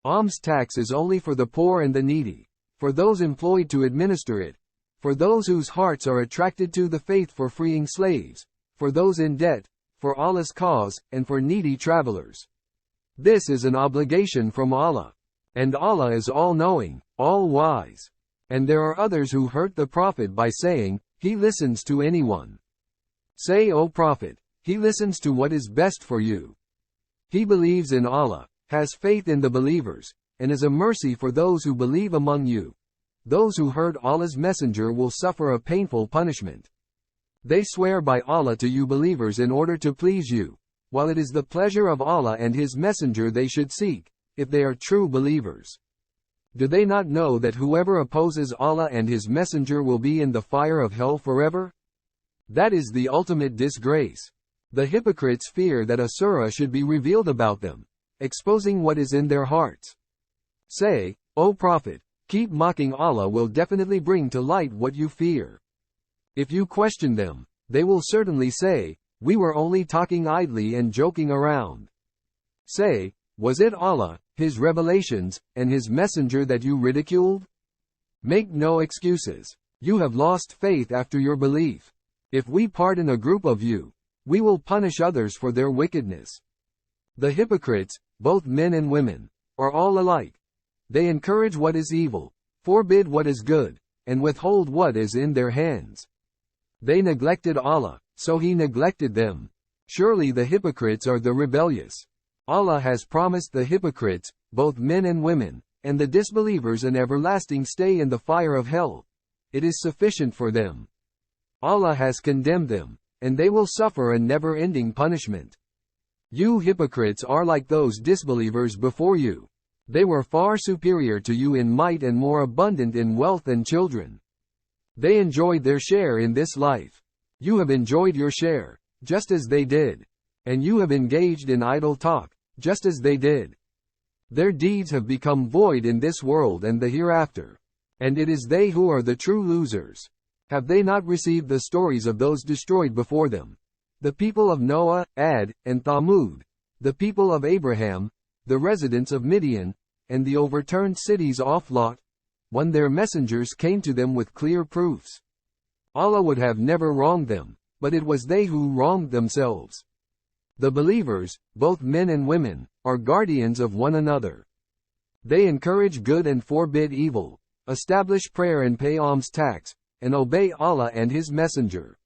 Alms tax is only for the poor and the needy, for those employed to administer it, for those whose hearts are attracted to the faith, for freeing slaves, for those in debt, for Allah's cause, and for needy travelers. This is an obligation from Allah. And Allah is all-knowing, all-wise. And there are others who hurt the Prophet by saying, he listens to anyone. Say, O Prophet, he listens to what is best for you. He believes in Allah, has faith in the believers, and is a mercy for those who believe among you. Those who hurt Allah's messenger will suffer a painful punishment. They swear by Allah to you believers in order to please you, while it is the pleasure of Allah and His messenger they should seek, if they are true believers. Do they not know that whoever opposes Allah and His messenger will be in the fire of hell forever? That is the ultimate disgrace. The hypocrites fear that a surah should be revealed about them, exposing what is in their hearts. Say, O Prophet, keep mocking Allah will definitely bring to light what you fear. If you question them, they will certainly say, we were only talking idly and joking around. Say, was it Allah, His revelations, and His messenger that you ridiculed? Make no excuses. You have lost faith after your belief. If we pardon a group of you, we will punish others for their wickedness. The hypocrites, both men and women, are all alike. They encourage what is evil, forbid what is good, and withhold what is in their hands. They neglected Allah, so He neglected them. Surely the hypocrites are the rebellious. Allah has promised the hypocrites, both men and women, and the disbelievers an everlasting stay in the fire of hell. It is sufficient for them. Allah has condemned them, and they will suffer a never-ending punishment. You hypocrites are like those disbelievers before you. They were far superior to you in might and more abundant in wealth and children. They enjoyed their share in this life. You have enjoyed your share, just as they did. And you have engaged in idle talk, just as they did. Their deeds have become void in this world and the hereafter. And it is they who are the true losers. Have they not received the stories of those destroyed before them? The people of Noah, Ad, and Thamud, the people of Abraham, the residents of Midian, and the overturned cities off Lot, when their messengers came to them with clear proofs. Allah would have never wronged them, but it was they who wronged themselves. The believers, both men and women, are guardians of one another. They encourage good and forbid evil, establish prayer and pay alms tax, and obey Allah and His messenger.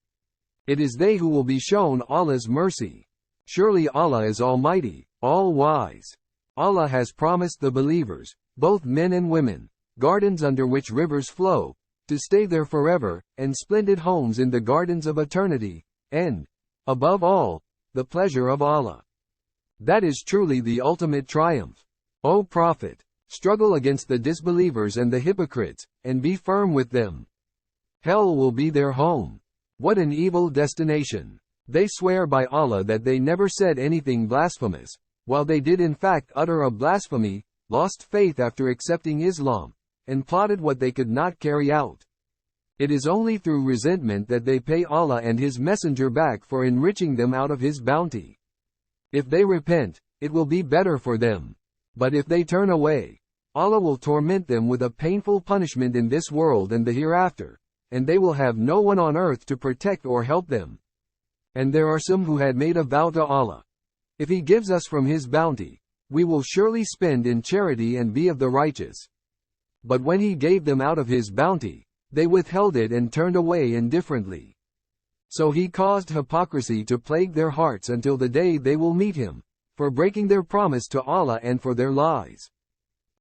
It is they who will be shown Allah's mercy. Surely Allah is Almighty, all-wise. Allah has promised the believers, both men and women, gardens under which rivers flow, to stay there forever, and splendid homes in the gardens of eternity, and, above all, the pleasure of Allah. That is truly the ultimate triumph. O Prophet, struggle against the disbelievers and the hypocrites, and be firm with them. Hell will be their home. What an evil destination. They swear by Allah that they never said anything blasphemous, while they did in fact utter a blasphemy, lost faith after accepting Islam, and plotted what they could not carry out. It is only through resentment that they pay Allah and His messenger back for enriching them out of His bounty. If they repent, it will be better for them. But if they turn away, Allah will torment them with a painful punishment in this world and the hereafter, and they will have no one on earth to protect or help them. And there are some who had made a vow to Allah. If He gives us from His bounty, we will surely spend in charity and be of the righteous. But when He gave them out of His bounty, they withheld it and turned away indifferently. So He caused hypocrisy to plague their hearts until the day they will meet Him, for breaking their promise to Allah and for their lies.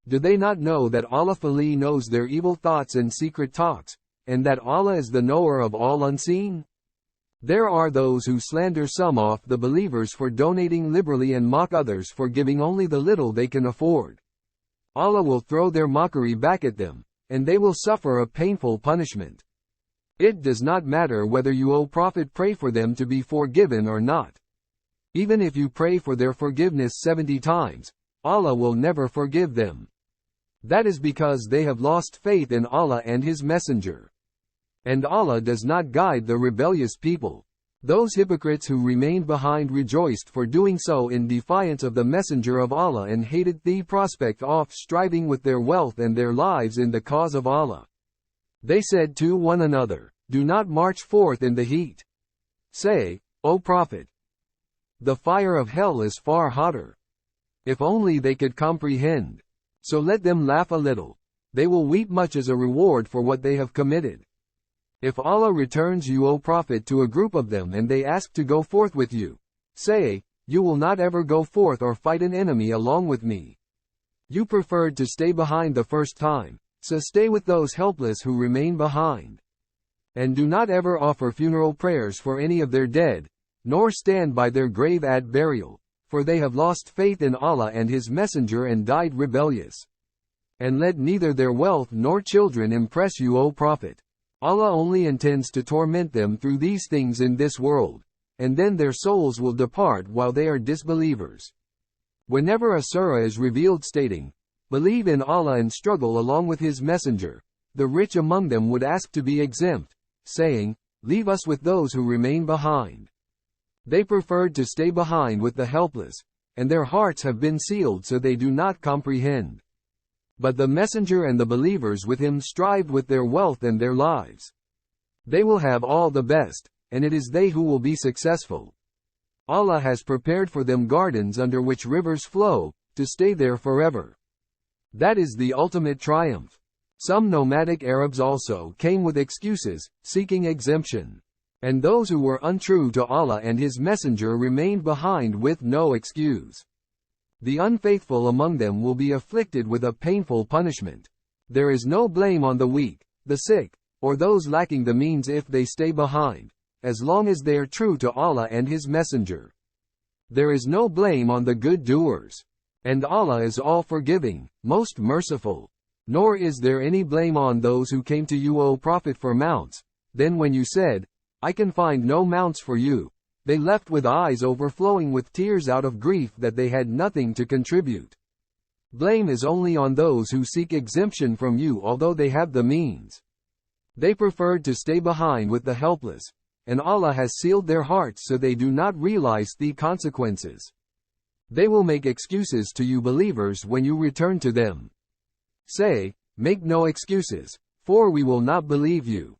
Do they not know that Allah fully knows their evil thoughts and secret talks, and that Allah is the knower of all unseen? There are those who slander some of the believers for donating liberally and mock others for giving only the little they can afford. Allah will throw their mockery back at them, and they will suffer a painful punishment. It does not matter whether you, O Prophet, pray for them to be forgiven or not. Even if you pray for their forgiveness 70 times, Allah will never forgive them. That is because they have lost faith in Allah and His messenger. And Allah does not guide the rebellious people. Those hypocrites who remained behind rejoiced for doing so in defiance of the Messenger of Allah and hated the prospect of striving with their wealth and their lives in the cause of Allah. They said to one another, "Do not march forth in the heat. Say, O Prophet, the fire of hell is far hotter. If only they could comprehend. So let them laugh a little. They will weep much as a reward for what they have committed. If Allah returns you, O Prophet, to a group of them and they ask to go forth with you, say, you will not ever go forth or fight an enemy along with me. You preferred to stay behind the first time, so stay with those helpless who remain behind. And do not ever offer funeral prayers for any of their dead, nor stand by their grave at burial, for they have lost faith in Allah and His Messenger and died rebellious. And let neither their wealth nor children impress you, O Prophet. Allah only intends to torment them through these things in this world, and then their souls will depart while they are disbelievers." Whenever a surah is revealed stating, "Believe in Allah and struggle along with His Messenger," the rich among them would ask to be exempt, saying, "Leave us with those who remain behind." They preferred to stay behind with the helpless, and their hearts have been sealed so they do not comprehend. But the Messenger and the believers with him strived with their wealth and their lives. They will have all the best, and it is they who will be successful. Allah has prepared for them gardens under which rivers flow, to stay there forever. That is the ultimate triumph. Some nomadic Arabs also came with excuses, seeking exemption. And those who were untrue to Allah and His Messenger remained behind with no excuse. The unfaithful among them will be afflicted with a painful punishment. There is no blame on the weak, the sick, or those lacking the means if they stay behind, as long as they are true to Allah and His Messenger. There is no blame on the good doers. And Allah is all forgiving, most merciful. Nor is there any blame on those who came to you, O Prophet, for mounts. Then when you said, "I can find no mounts for you," they left with eyes overflowing with tears out of grief that they had nothing to contribute. Blame is only on those who seek exemption from you although they have the means. They preferred to stay behind with the helpless, and Allah has sealed their hearts so they do not realize the consequences. They will make excuses to you believers when you return to them. Say, make no excuses, for we will not believe you.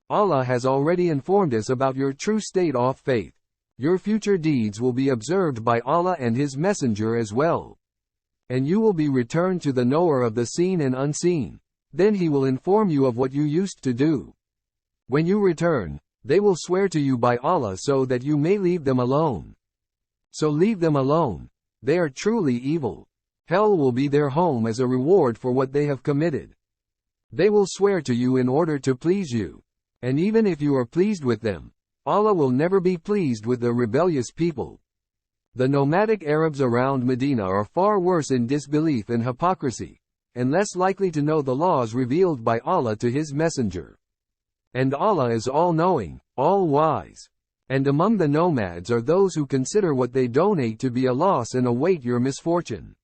Allah has already informed us about your true state of faith. Your future deeds will be observed by Allah and His Messenger as well. And you will be returned to the knower of the seen and unseen. Then He will inform you of what you used to do. When you return, they will swear to you by Allah so that you may leave them alone. So leave them alone. They are truly evil. Hell will be their home as a reward for what they have committed. They will swear to you in order to please you. And even if you are pleased with them, Allah will never be pleased with the rebellious people. The nomadic Arabs around Medina are far worse in disbelief and hypocrisy, and less likely to know the laws revealed by Allah to His Messenger. And Allah is all-knowing, all-wise. And among the nomads are those who consider what they donate to be a loss and await your misfortune.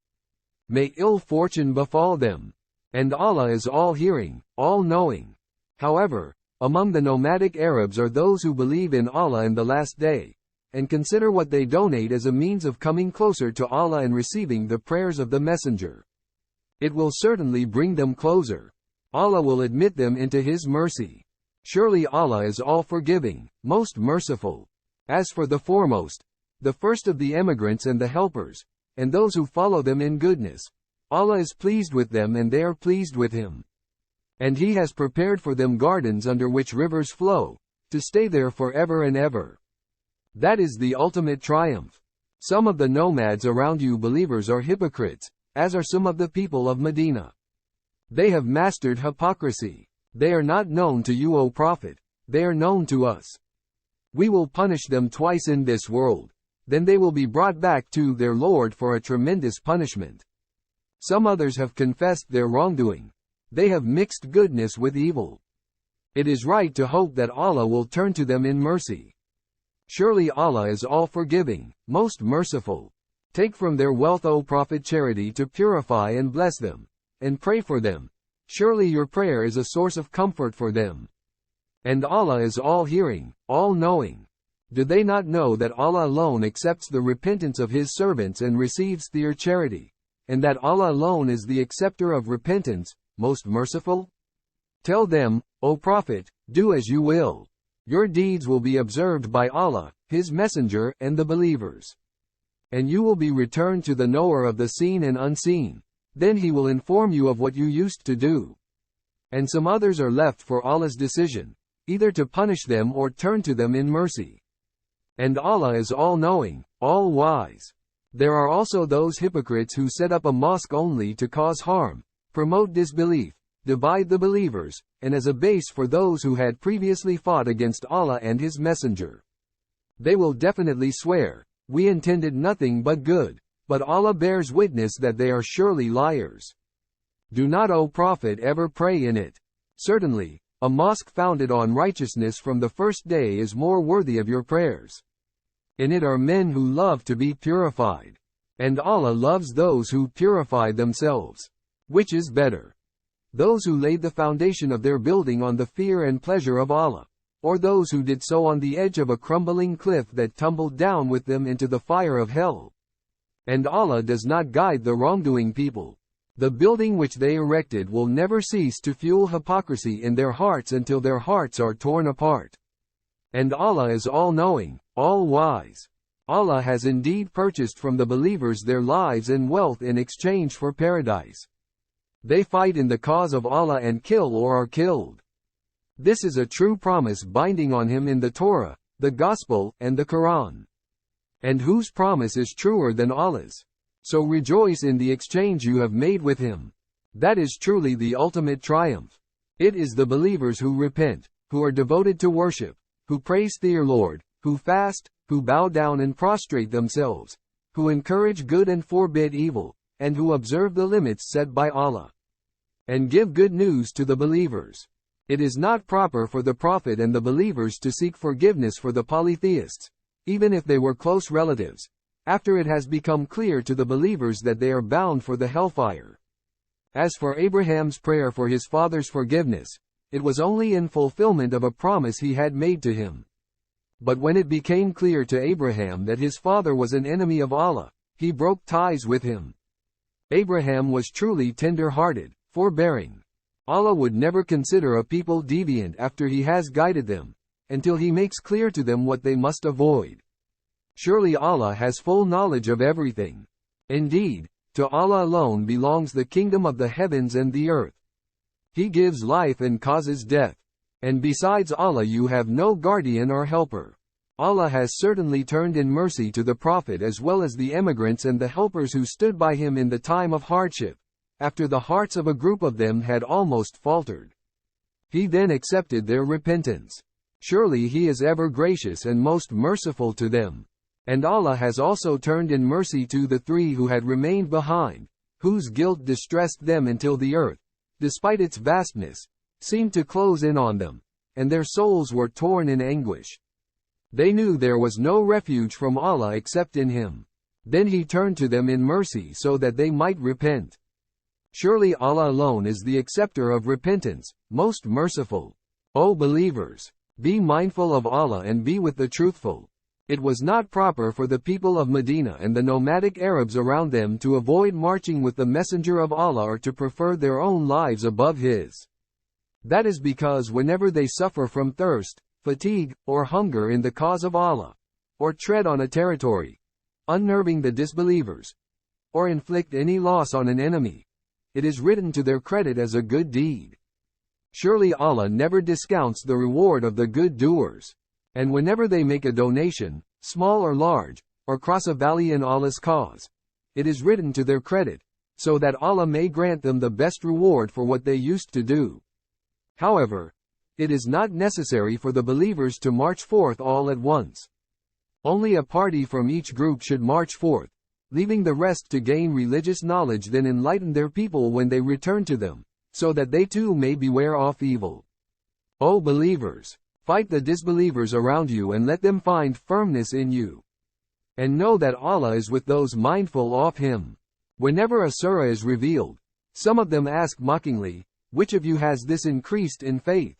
May ill fortune befall them. And Allah is all-hearing, all-knowing. However, among the nomadic Arabs are those who believe in Allah and the Last Day, and consider what they donate as a means of coming closer to Allah and receiving the prayers of the Messenger. It will certainly bring them closer. Allah will admit them into His mercy. Surely Allah is all-forgiving, most merciful. As for the foremost, the first of the emigrants and the helpers, and those who follow them in goodness, Allah is pleased with them and they are pleased with Him. And He has prepared for them gardens under which rivers flow, to stay there forever and ever. That is the ultimate triumph. Some of the nomads around you believers are hypocrites, as are some of the people of Medina. They have mastered hypocrisy. They are not known to you, O Prophet. They are known to us. We will punish them twice in this world. Then they will be brought back to their Lord for a tremendous punishment. Some others have confessed their wrongdoing. They have mixed goodness with evil. It is right to hope that Allah will turn to them in mercy. Surely Allah is all-forgiving, most merciful. Take from their wealth, O Prophet, charity to purify and bless them, and pray for them. Surely your prayer is a source of comfort for them. And Allah is all-hearing, all-knowing. Do they not know that Allah alone accepts the repentance of His servants and receives their charity, and that Allah alone is the acceptor of repentance, most merciful? Tell them, O Prophet, do as you will. Your deeds will be observed by Allah, His Messenger, and the believers. And you will be returned to the knower of the seen and unseen. Then He will inform you of what you used to do. And some others are left for Allah's decision, either to punish them or turn to them in mercy. And Allah is all-knowing, all-wise. There are also those hypocrites who set up a mosque only to cause harm, promote disbelief, divide the believers, and as a base for those who had previously fought against Allah and His Messenger. They will definitely swear, we intended nothing but good, but Allah bears witness that they are surely liars. Do not, O Prophet, ever pray in it. Certainly, a mosque founded on righteousness from the first day is more worthy of your prayers. In it are men who love to be purified. And Allah loves those who purify themselves. Which is better? Those who laid the foundation of their building on the fear and pleasure of Allah, or those who did so on the edge of a crumbling cliff that tumbled down with them into the fire of hell? And Allah does not guide the wrongdoing people. The building which they erected will never cease to fuel hypocrisy in their hearts until their hearts are torn apart. And Allah is all-knowing, all-wise. Allah has indeed purchased from the believers their lives and wealth in exchange for paradise. They fight in the cause of Allah and kill or are killed. This is a true promise binding on Him in the Torah, the Gospel, and the Quran. And whose promise is truer than Allah's? So rejoice in the exchange you have made with Him. That is truly the ultimate triumph. It is the believers who repent, who are devoted to worship, who praise their Lord, who fast, who bow down and prostrate themselves, who encourage good and forbid evil, and who observe the limits set by Allah. And give good news to the believers. It is not proper for the Prophet and the believers to seek forgiveness for the polytheists, even if they were close relatives, after it has become clear to the believers that they are bound for the hellfire. As for Abraham's prayer for his father's forgiveness, it was only in fulfillment of a promise he had made to him. But when it became clear to Abraham that his father was an enemy of Allah, he broke ties with him. Abraham was truly tender-hearted, forbearing. Allah would never consider a people deviant after He has guided them, until He makes clear to them what they must avoid. Surely Allah has full knowledge of everything. Indeed, to Allah alone belongs the kingdom of the heavens and the earth. He gives life and causes death. And besides Allah you have no guardian or helper. Allah has certainly turned in mercy to the Prophet as well as the emigrants and the helpers who stood by him in the time of hardship, after the hearts of a group of them had almost faltered. He then accepted their repentance. Surely He is ever gracious and most merciful to them. And Allah has also turned in mercy to the three who had remained behind, whose guilt distressed them until the earth, despite its vastness, seemed to close in on them, and their souls were torn in anguish. They knew there was no refuge from Allah except in Him. Then He turned to them in mercy so that they might repent. Surely Allah alone is the acceptor of repentance, most merciful. O believers, be mindful of Allah and be with the truthful. It was not proper for the people of Medina and the nomadic Arabs around them to avoid marching with the Messenger of Allah or to prefer their own lives above his. That is because whenever they suffer from thirst, fatigue, or hunger in the cause of Allah, or tread on a territory, unnerving the disbelievers, or inflict any loss on an enemy, it is written to their credit as a good deed. Surely Allah never discounts the reward of the good doers. And whenever they make a donation, small or large, or cross a valley in Allah's cause, it is written to their credit, so that Allah may grant them the best reward for what they used to do. However, it is not necessary for the believers to march forth all at once. Only a party from each group should march forth, leaving the rest to gain religious knowledge, then enlighten their people when they return to them, so that they too may beware of evil. O believers, fight the disbelievers around you and let them find firmness in you. And know that Allah is with those mindful of Him. Whenever a surah is revealed, some of them ask mockingly, which of you has this increased in faith?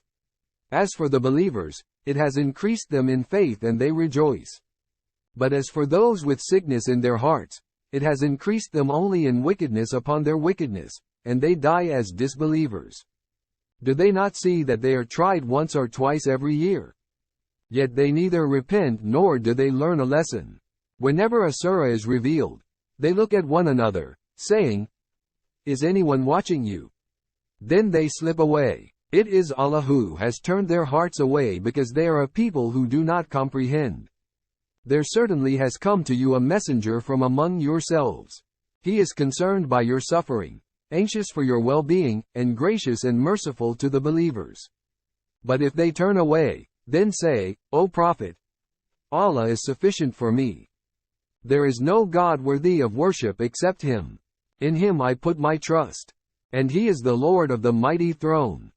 As for the believers, it has increased them in faith and they rejoice. But as for those with sickness in their hearts, it has increased them only in wickedness upon their wickedness, and they die as disbelievers. Do they not see that they are tried once or twice every year? Yet they neither repent nor do they learn a lesson. Whenever a surah is revealed, they look at one another, saying, "Is anyone watching you?" Then they slip away. It is Allah who has turned their hearts away because they are a people who do not comprehend. There certainly has come to you a messenger from among yourselves. He is concerned by your suffering, anxious for your well-being, and gracious and merciful to the believers. But if they turn away, then say, "O Prophet, Allah is sufficient for me. There is no God worthy of worship except Him. In Him I put my trust. And He is the Lord of the mighty throne."